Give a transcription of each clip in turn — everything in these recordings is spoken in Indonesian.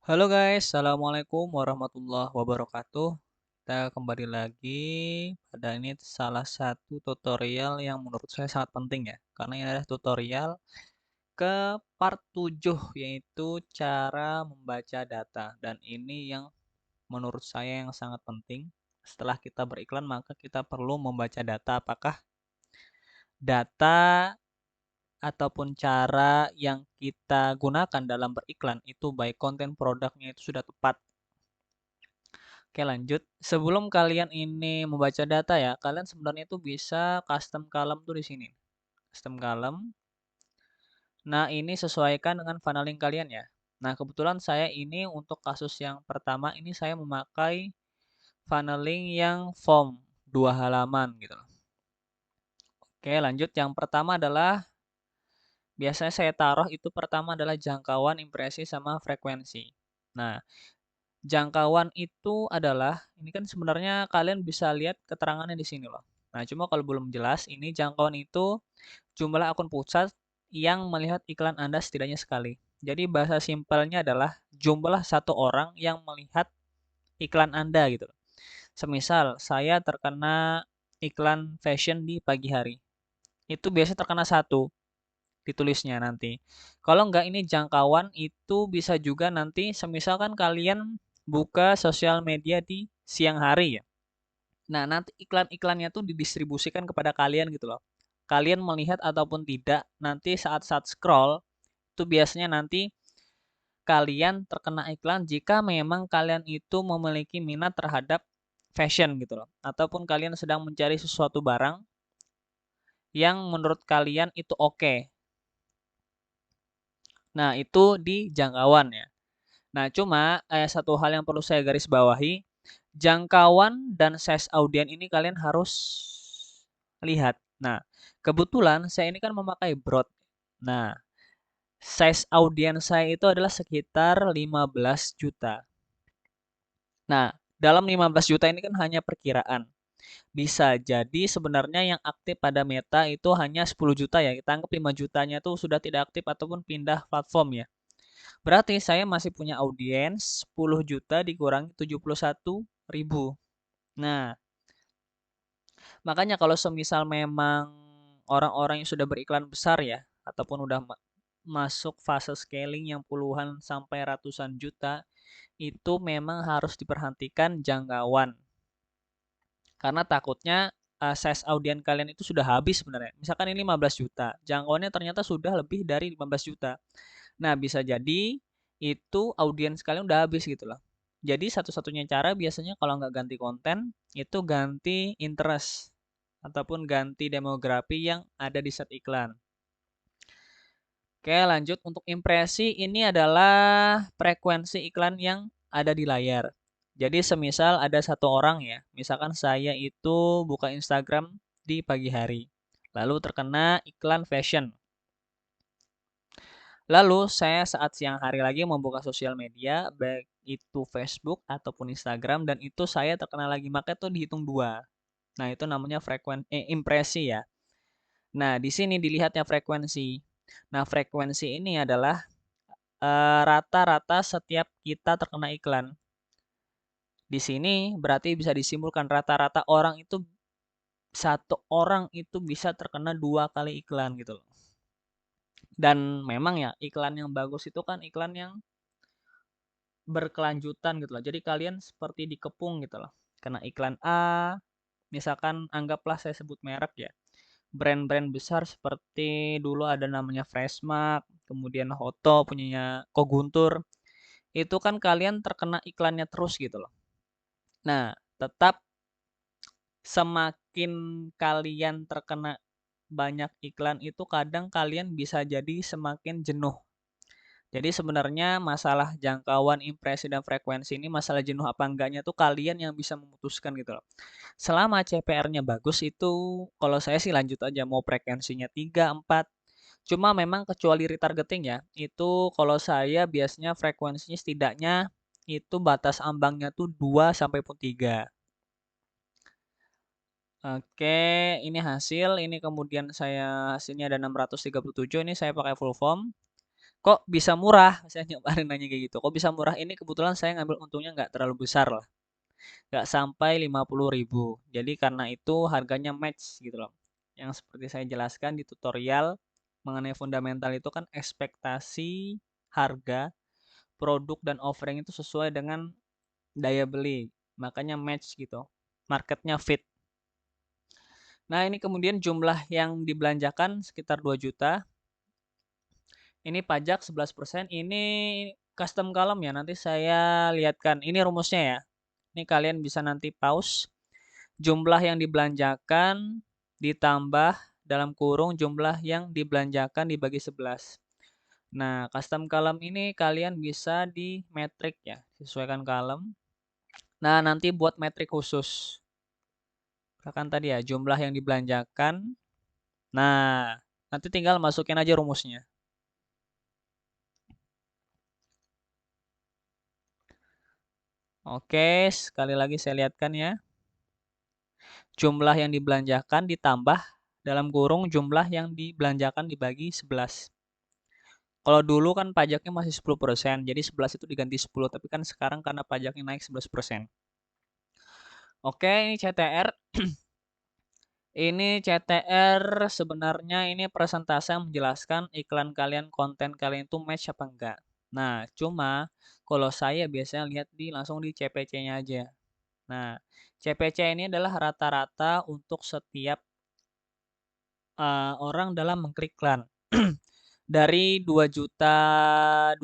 Halo guys, Assalamualaikum warahmatullahi wabarakatuh. Kita kembali lagi pada ini salah satu tutorial yang menurut saya sangat penting ya. Karena ini adalah tutorial ke part 7 yaitu cara membaca data. Dan ini yang menurut saya yang sangat penting. Setelah kita beriklan maka kita perlu membaca data apakah data ataupun cara yang kita gunakan dalam beriklan itu baik konten produknya itu sudah tepat. Oke lanjut, sebelum kalian ini membaca data ya, kalian sebenarnya itu bisa custom column tuh di sini. Custom column. Nah, ini sesuaikan dengan funneling kalian ya. Nah, kebetulan saya ini untuk kasus yang pertama ini saya memakai funneling yang form 2 halaman gitu loh. Oke, lanjut yang pertama adalah biasanya saya taruh itu pertama adalah jangkauan, impresi sama frekuensi. Nah, jangkauan itu adalah, ini kan sebenarnya kalian bisa lihat keterangannya di sini loh. Nah, cuma kalau belum jelas, ini jangkauan itu jumlah akun pusat yang melihat iklan Anda setidaknya sekali. Jadi bahasa simpelnya adalah jumlah satu orang yang melihat iklan Anda gitu. Semisal saya terkena iklan fashion di pagi hari. Itu biasanya terkena satu ditulisnya nanti. Kalau enggak ini jangkauan itu bisa juga nanti semisal kan kalian buka sosial media di siang hari ya. Nah, nanti iklan-iklannya tuh didistribusikan kepada kalian gitu loh. Kalian melihat ataupun tidak, nanti saat-saat scroll itu biasanya nanti kalian terkena iklan jika memang kalian itu memiliki minat terhadap fashion gitu loh. Ataupun kalian sedang mencari sesuatu barang yang menurut kalian itu oke. Nah, itu di jangkauan ya. Nah, cuma satu hal yang perlu saya garis bawahi, jangkauan dan size audien ini kalian harus lihat. Nah, kebetulan saya ini kan memakai broad. Nah, size audien saya itu adalah sekitar 15 juta. Nah, dalam 15 juta ini kan hanya perkiraan. Bisa jadi sebenarnya yang aktif pada Meta itu hanya 10 juta ya. Kita anggap 5 jutanya itu sudah tidak aktif ataupun pindah platform ya. Berarti saya masih punya audiens 10 juta dikurangi 71.000. Nah, makanya kalau semisal memang orang-orang yang sudah beriklan besar ya, ataupun udah masuk fase scaling yang puluhan sampai ratusan juta, itu memang harus diperhatikan jangkauan. Karena takutnya size audien kalian itu sudah habis sebenarnya. Misalkan ini 15 juta, jangkauannya ternyata sudah lebih dari 15 juta. Nah, bisa jadi itu audiens kalian udah habis gitu loh. Jadi satu-satunya cara biasanya kalau nggak ganti konten, itu ganti interest ataupun ganti demografi yang ada di set iklan. Oke, lanjut untuk impresi ini adalah frekuensi iklan yang ada di layar. Jadi semisal ada satu orang ya, misalkan saya itu buka Instagram di pagi hari, lalu terkena iklan fashion. Lalu saya saat siang hari lagi membuka sosial media, baik itu Facebook ataupun Instagram, dan itu saya terkena lagi maka itu dihitung dua. Nah itu namanya impresi ya. Nah di sini dilihatnya frekuensi. Nah frekuensi ini adalah rata-rata setiap kita terkena iklan. Di sini berarti bisa disimpulkan rata-rata orang itu satu orang itu bisa terkena 2 kali iklan gitu loh. Dan memang ya iklan yang bagus itu kan iklan yang berkelanjutan gitu loh. Jadi kalian seperti dikepung gitu loh. Kena iklan A, misalkan anggaplah saya sebut merek ya. Brand-brand besar seperti dulu ada namanya Freshmark, kemudian Hoto punyanya Koguntur. Itu kan kalian terkena iklannya terus gitu loh. Nah, tetap semakin kalian terkena banyak iklan itu kadang kalian bisa jadi semakin jenuh. Jadi sebenarnya masalah jangkauan, impresi, dan frekuensi ini masalah jenuh apa enggaknya tuh kalian yang bisa memutuskan gitu loh. Selama CPR-nya bagus itu kalau saya sih lanjut aja mau frekuensinya 3 4. Cuma memang kecuali retargeting ya, itu kalau saya biasanya frekuensinya setidaknya itu batas ambangnya tuh 2 sampai pun 3. Oke, ini hasil, ini kemudian saya hasilnya ada 637, ini saya pakai full form. kok bisa murah? Saya nyobain nanya kayak gitu. Kok bisa murah? Ini kebetulan saya ngambil untungnya nggak terlalu besar lah. Nggak sampai 50.000. Jadi karena itu harganya match gitu loh. Yang seperti saya jelaskan di tutorial mengenai fundamental itu kan ekspektasi harga, produk dan offering itu sesuai dengan daya beli. Makanya match gitu. Marketnya fit. Nah, ini kemudian jumlah yang dibelanjakan sekitar 2 juta. Ini pajak 11%. Ini custom column ya. Nanti saya lihatkan. Ini rumusnya ya. Ini kalian bisa nanti pause. Jumlah yang dibelanjakan ditambah dalam kurung jumlah yang dibelanjakan dibagi 11. Nah, custom column ini kalian bisa di metrik ya. Sesuaikan column. Nah, nanti buat metrik khusus. Kan tadi ya, jumlah yang dibelanjakan. Nah, nanti tinggal masukin aja rumusnya. Oke, sekali lagi saya lihatkan ya. Jumlah yang dibelanjakan ditambah dalam kurung jumlah yang dibelanjakan dibagi 11. Kalau dulu kan pajaknya masih 10%, jadi 11 itu diganti 10, tapi kan sekarang karena pajaknya naik 11%. Oke, ini CTR. Ini CTR sebenarnya ini persentase yang menjelaskan iklan kalian, konten kalian itu match apa enggak. Nah, cuma kalau saya biasanya lihat langsung di CPC-nya aja. Nah, CPC ini adalah rata-rata untuk setiap orang dalam mengklik iklan. Dari 2.200.000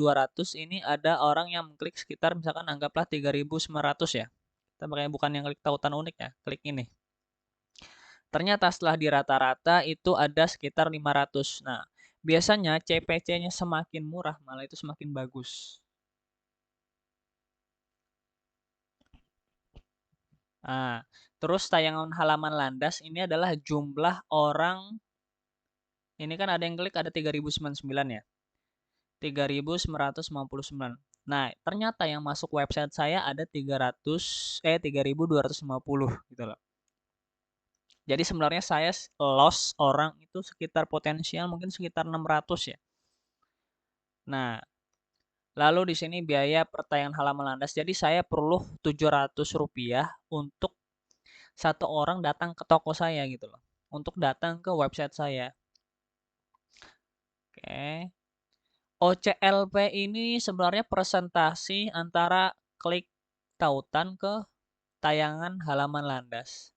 ini ada orang yang mengklik sekitar misalkan anggaplah 3.900 ya. Kita makanya bukan yang klik tautan unik ya, klik ini. Ternyata setelah dirata-rata itu ada sekitar 500. Nah, biasanya CPC-nya semakin murah malah itu semakin bagus. Nah, terus tayangan halaman landas ini adalah jumlah orang, ini kan ada yang klik ada 3.099 ya. 3.999. Nah, ternyata yang masuk website saya ada 3.250 gitu loh. Jadi sebenarnya saya loss orang itu sekitar potensial mungkin sekitar 600 ya. Nah, lalu di sini biaya pertayangan halaman landas. Jadi saya perlu Rp700 untuk satu orang datang ke toko saya gitu loh. Untuk datang ke website saya. Oke. OCLP ini sebenarnya presentasi antara klik tautan ke tayangan halaman landas.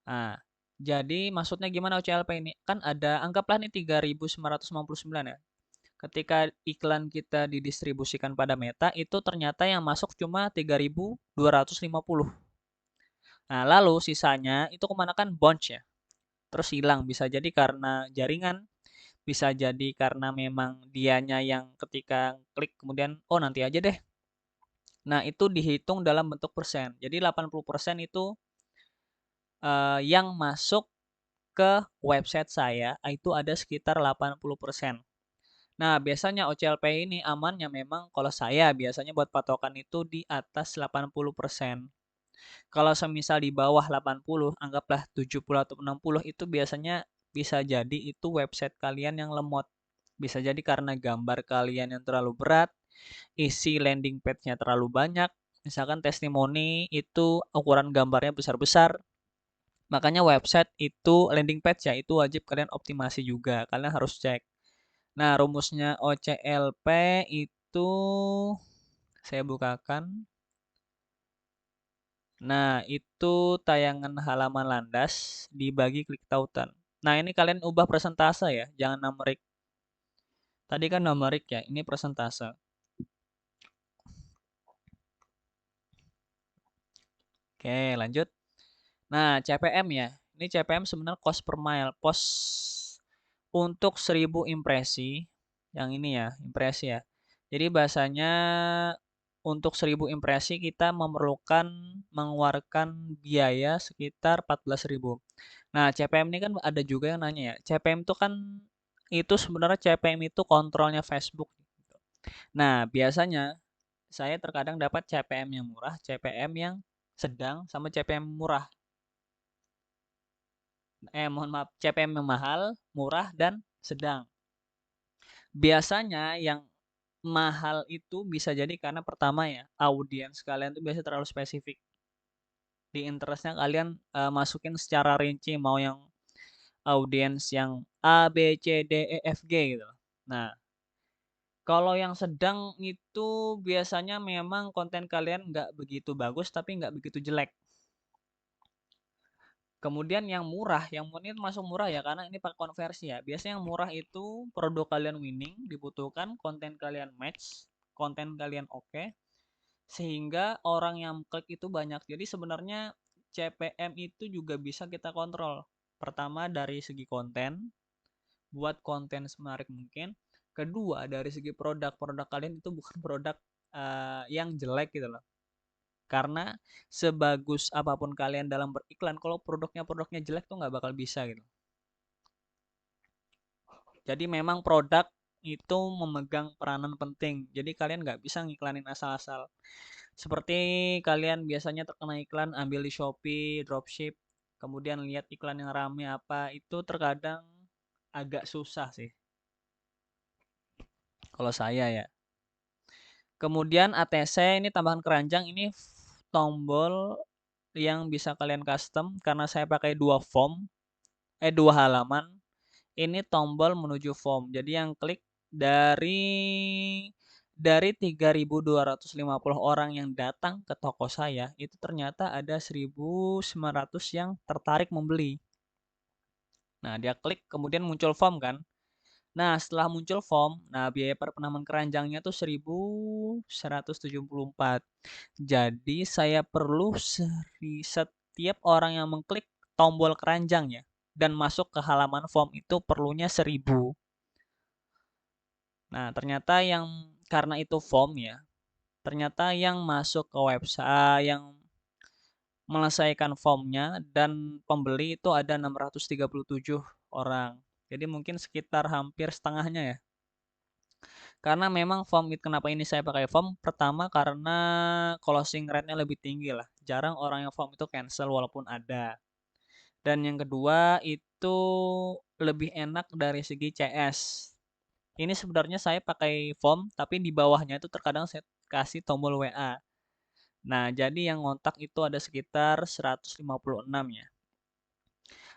Nah, jadi maksudnya gimana OCLP ini? Kan ada, anggaplah ini 3.999 ya. Ketika iklan kita didistribusikan pada Meta, itu ternyata yang masuk cuma 3.250. Nah, lalu sisanya itu kemana kan bounce ya. Terus hilang, bisa jadi karena jaringan, bisa jadi karena memang dianya yang ketika klik kemudian, oh nanti aja deh. Nah, itu dihitung dalam bentuk persen. Jadi 80% itu yang masuk ke website saya itu ada sekitar 80%. Nah, biasanya OCLP ini amannya memang kalau saya biasanya buat patokan itu di atas 80%. Kalau semisal di bawah 80, anggaplah 70 atau 60 itu biasanya bisa jadi itu website kalian yang lemot. Bisa jadi karena gambar kalian yang terlalu berat, isi landing page-nya terlalu banyak, misalkan testimoni itu ukuran gambarnya besar-besar. Makanya website itu landing page ya itu wajib kalian optimasi juga. Kalian harus cek. Nah, rumusnya OCLP itu saya bukakan. Nah, itu tayangan halaman landas dibagi klik tautan. Nah, ini kalian ubah persentase ya, jangan numerik. Tadi kan numerik ya, ini persentase. Oke, lanjut. Nah, CPM ya. Ini CPM sebenarnya cost per mile. Post untuk 1.000 impresi. Yang ini ya, impresi ya. Jadi bahasanya untuk 1.000 impresi kita memerlukan mengeluarkan biaya sekitar 14.000. Nah, CPM ini kan ada juga yang nanya ya. CPM itu kan itu sebenarnya CPM itu kontrolnya Facebook. Nah, biasanya saya terkadang dapat CPM yang murah, CPM yang sedang, sama CPM murah. Mohon maaf, CPM yang mahal, murah, dan sedang. Biasanya yang mahal itu bisa jadi karena pertama ya, audiens kalian tuh biasanya terlalu spesifik. Di interest-nya kalian, masukin secara rinci mau yang audiens yang A, B, C, D, E, F, G gitu. Nah, kalau yang sedang itu biasanya memang konten kalian nggak begitu bagus tapi nggak begitu jelek. Kemudian yang murah itu masuk murah ya karena ini pakai konversi ya. Biasanya yang murah itu produk kalian winning, dibutuhkan, konten kalian match, konten kalian oke, sehingga orang yang klik itu banyak. Jadi sebenarnya CPM itu juga bisa kita kontrol. Pertama dari segi konten, buat konten semenarik mungkin. Kedua dari segi produk, produk kalian itu bukan produk yang jelek gitu loh. Karena sebagus apapun kalian dalam beriklan, kalau produknya jelek tuh nggak bakal bisa gitu. Jadi memang produk itu memegang peranan penting. Jadi kalian nggak bisa ngiklanin asal-asal. Seperti kalian biasanya terkena iklan ambil di Shopee, dropship, kemudian lihat iklan yang rame apa, itu terkadang agak susah sih kalau saya ya. Kemudian ATC ini tambahan keranjang ini tombol yang bisa kalian custom karena saya pakai dua halaman. Ini tombol menuju form. Jadi yang klik dari 3.250 orang yang datang ke toko saya, itu ternyata ada 1.900 yang tertarik membeli. Nah, dia klik kemudian muncul form kan. Nah, setelah muncul form, nah biaya per penamaan keranjangnya tuh 1.174. Jadi saya perlu setiap orang yang mengklik tombol keranjang ya dan masuk ke halaman form itu perlunya 1.000. Nah, ternyata yang karena itu form ya, ternyata yang masuk ke website yang melesaikan formnya dan pembeli itu ada 637 orang. Jadi mungkin sekitar hampir setengahnya ya. Karena memang form itu kenapa ini saya pakai form? Pertama karena closing rate-nya lebih tinggi lah. Jarang orang yang form itu cancel walaupun ada. Dan yang kedua itu lebih enak dari segi CS. Ini sebenarnya saya pakai form tapi di bawahnya itu terkadang saya kasih tombol WA. Nah, jadi yang ngontak itu ada sekitar 156 ya.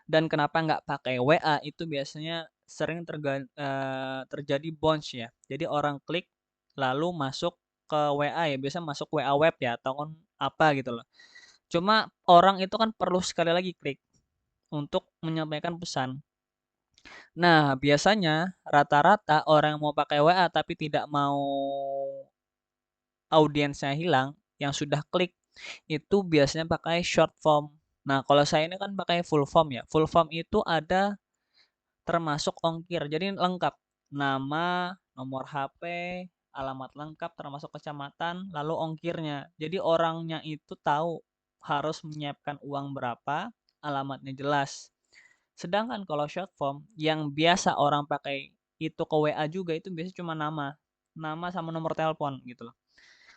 Dan kenapa nggak pakai WA itu biasanya sering terjadi bounce ya. Jadi orang klik lalu masuk ke WA ya, biasa masuk WA web ya atau kan apa gitu loh. Cuma orang itu kan perlu sekali lagi klik untuk menyampaikan pesan. Nah, biasanya rata-rata orang yang mau pakai WA tapi tidak mau audiensnya hilang, yang sudah klik itu biasanya pakai short form. Nah, kalau saya ini kan pakai full form ya. Full form itu ada termasuk ongkir. Jadi lengkap. Nama, nomor HP, alamat lengkap termasuk kecamatan, lalu ongkirnya. Jadi orangnya itu tahu harus menyiapkan uang berapa, alamatnya jelas. Sedangkan kalau short form yang biasa orang pakai itu ke WA juga itu biasanya cuma nama. Nama sama nomor telepon gitu loh.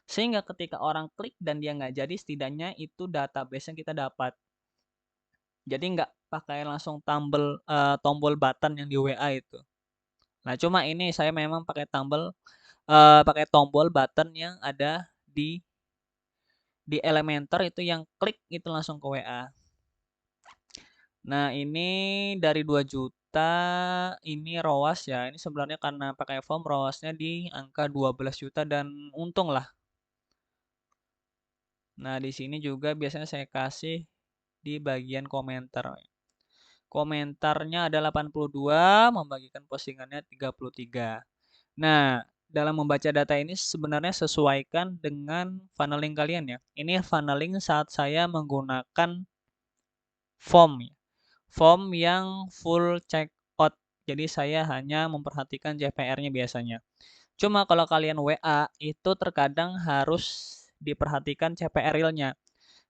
Sehingga ketika orang klik dan dia nggak jadi setidaknya itu database yang kita dapat. Jadi nggak pakai langsung tombol button yang di WA itu. Nah, cuma ini saya memang pakai tombol button yang ada di Elementor itu yang klik itu langsung ke WA. Nah, ini dari 2 juta ini ROAS ya. Ini sebenarnya karena pakai form ROASnya di angka 12 juta dan untung lah. Nah, di sini juga biasanya saya kasih di bagian komentar. Komentarnya ada 82, membagikan postingannya 33. Nah, dalam membaca data ini sebenarnya sesuaikan dengan funneling kalian ya. Ini funneling saat saya menggunakan form ya. Form yang full check out. Jadi saya hanya memperhatikan CPR-nya biasanya. Cuma kalau kalian WA itu terkadang harus diperhatikan CPR realnya.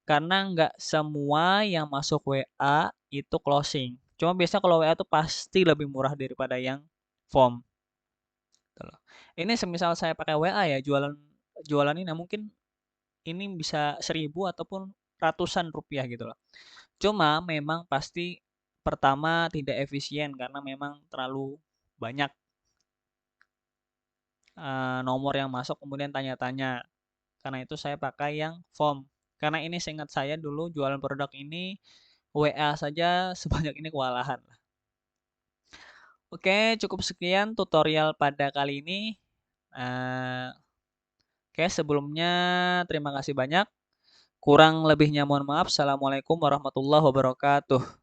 Karena nggak semua yang masuk WA itu closing. Cuma biasanya kalau WA itu pasti lebih murah daripada yang form. Gitu loh. Ini semisal saya pakai WA ya jualan jualan ini mungkin ini bisa 1.000 ataupun ratusan rupiah gitu loh. Cuma memang pasti pertama tidak efisien karena memang terlalu banyak nomor yang masuk kemudian tanya-tanya. Karena itu saya pakai yang form. Karena ini seingat saya dulu jualan produk ini WA saja sebanyak ini kewalahan. Oke, cukup sekian tutorial pada kali ini. Eh, oke, sebelumnya terima kasih banyak. Kurang lebihnya mohon maaf. Assalamualaikum warahmatullahi wabarakatuh.